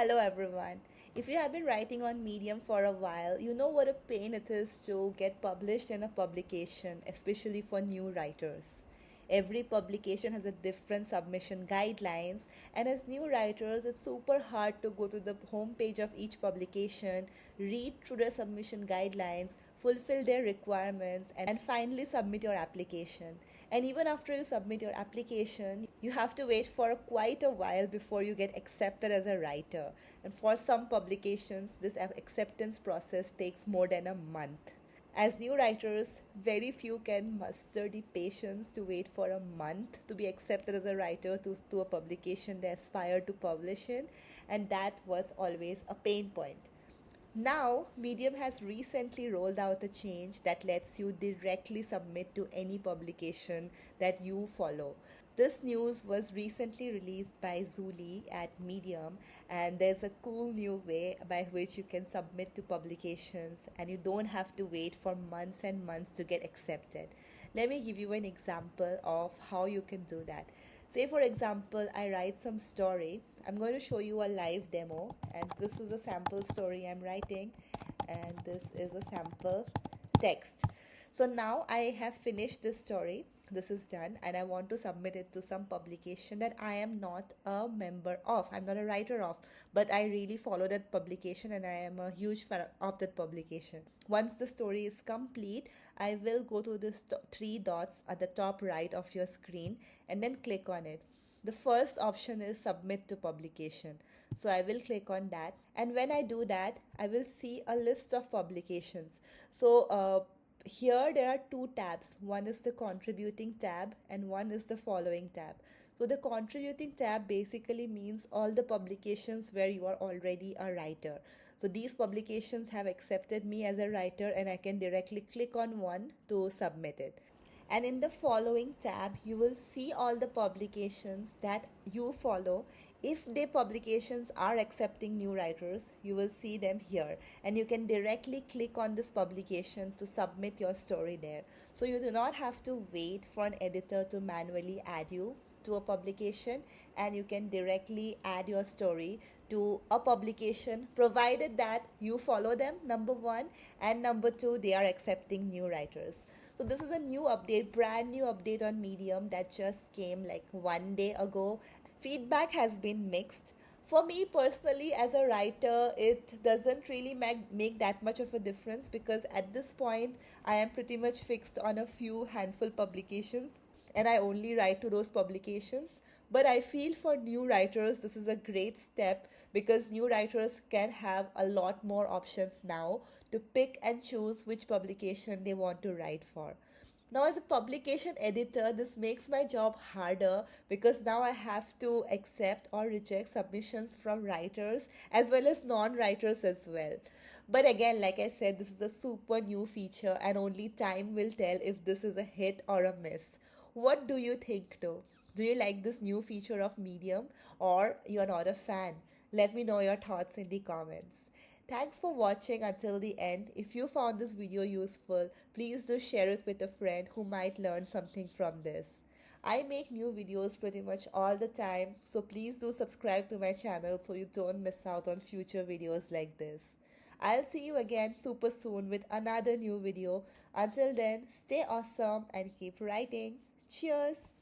Hello everyone. If you have been writing on Medium for a while, you know what a pain it is to get published in a publication, especially for new writers. Every publication has a different submission guidelines, and as new writers, it's super hard to go to the homepage of each publication, read through the submission guidelines, fulfill their requirements, and finally submit your application. And even after you submit your application, you have to wait for quite a while before you get accepted as a writer. And for some publications, this acceptance process takes more than a month. As new writers, very few can muster the patience to wait for a month to be accepted as a writer to a publication they aspire to publish in, and that was always a pain point. Now, Medium has recently rolled out a change that lets you directly submit to any publication that you follow. This news was recently released by Zuli at Medium, and there's a cool new way by which you can submit to publications and you don't have to wait for months and months to get accepted. Let me give you an example of how you can do that. Say, for example, I write some story. I'm going to show you a live demo, and this is a sample story I'm writing, and this is a sample text. So now I have finished this story. This is done, and I want to submit it to some publication that I am not a member of. I'm not a writer of, but I really follow that publication and I am a huge fan of that publication. Once the story is complete, I will go to the three dots at the top right of your screen and then click on it. The first option is submit to publication. So I will click on that. And when I do that, I will see a list of publications. Here there are two tabs. One is the contributing tab and one is the following tab. So the contributing tab basically means all the publications where you are already a writer. So these publications have accepted me as a writer and I can directly click on one to submit it. And in the following tab, you will see all the publications that you follow. If the publications are accepting new writers, you will see them here, and you can directly click on this publication to submit your story there. So you do not have to wait for an editor to manually add you to a publication, and you can directly add your story to a publication provided that you follow them, number one, and number two, they are accepting new writers. So this is a new update, brand new update on Medium that just came like one day ago. Feedback has been mixed. For me personally, as a writer, it doesn't really make that much of a difference because at this point, I am pretty much fixed on a few handful publications and I only write to those publications. But I feel for new writers, this is a great step because new writers can have a lot more options now to pick and choose which publication they want to write for. Now, as a publication editor, this makes my job harder because now I have to accept or reject submissions from writers as well as non writers as well. But again, like I said, this is a super new feature and only time will tell if this is a hit or a miss. What do you think though? Do you like this new feature of Medium or you're not a fan? Let me know your thoughts in the comments. Thanks for watching until the end. If you found this video useful, please do share it with a friend who might learn something from this. I make new videos pretty much all the time, so please do subscribe to my channel so you don't miss out on future videos like this. I'll see you again super soon with another new video. Until then, stay awesome and keep writing. Cheers!